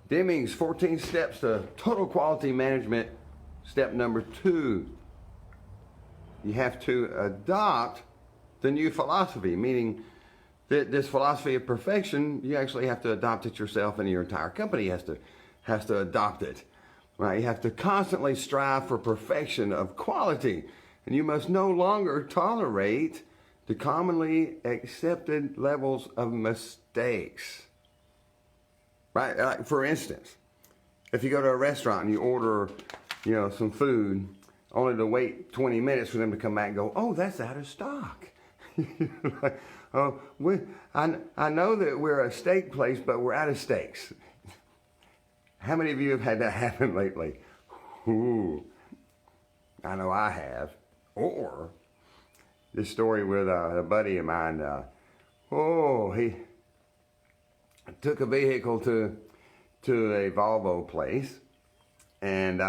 Deming's 14 steps to total quality management. Step number 2. You have to adopt the new philosophy, meaning that this philosophy of perfection, you actually have to adopt it yourself, and your entire company has to adopt it. Right? You have to constantly strive for perfection of quality, and you must no longer tolerate the commonly accepted levels of mistakes. Right? Like for instance, if you go to a restaurant and you order, some food, only to wait 20 minutes for them to come back and go, "Oh, that's out of stock." Like, "Oh, I know that we're a steak place, but we're out of steaks." How many of you have had that happen lately? Ooh, I know I have. Or this story with a buddy of mine. He took a vehicle to a Volvo place, and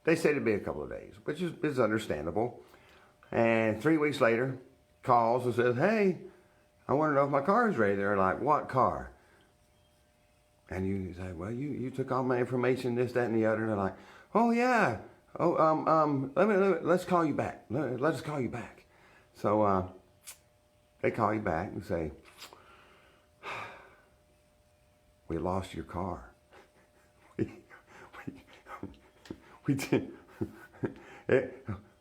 they said it'd be a couple of days, which is understandable. And 3 weeks later, calls and says, "Hey, I want to know if my car is ready." They're like, "What car?" And you say, "Well, you took all my information, this, that, and the other." And they're like, "Oh yeah, let's call you back. Let's call you back." So they call you back and say, "We lost your car. we did.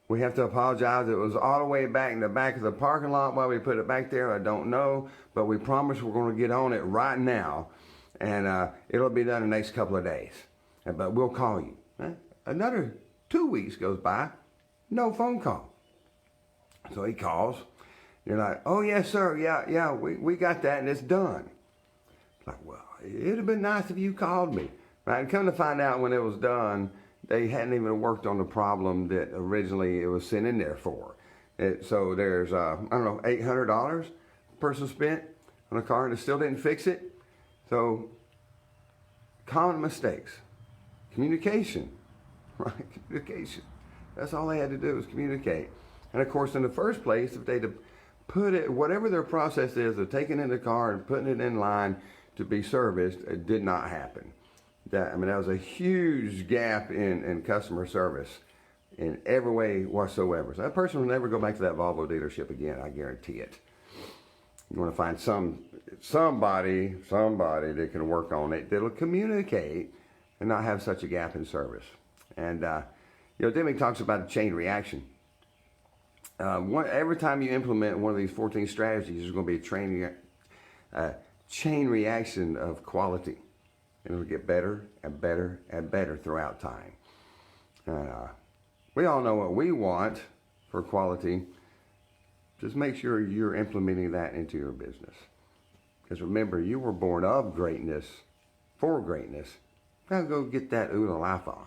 We have to apologize. It was all the way back in the back of the parking lot. Why we put it back there, I don't know. But we promise we're going to get on it right now. And it'll be done in the next couple of days. But we'll call you." Another 2 weeks goes by, no phone call. So he calls. You're like, "Oh, yes, sir. Yeah, we got that, and it's done." Like, well, it'd have been nice if you called me. Right? And come to find out, when it was done, they hadn't even worked on the problem that originally it was sent in there for. So there's, $800 a person spent on a car, and it still didn't fix it. So, common mistakes. Communication. Right? Communication. That's all they had to do was communicate. And of course, in the first place, if they'd put it, whatever their process is of taking in the car and putting it in line to be serviced, it did not happen. That was a huge gap in customer service in every way whatsoever. So that person will never go back to that Volvo dealership again, I guarantee it. You want to find somebody that can work on it, that'll communicate and not have such a gap in service. And Deming talks about a chain reaction. Every time you implement one of these 14 strategies, there's going to be a chain reaction of quality. And it'll get better and better and better throughout time. We all know what we want for quality. Just make sure you're implementing that into your business. Because remember, you were born of greatness, for greatness. Now go get that OODA life on.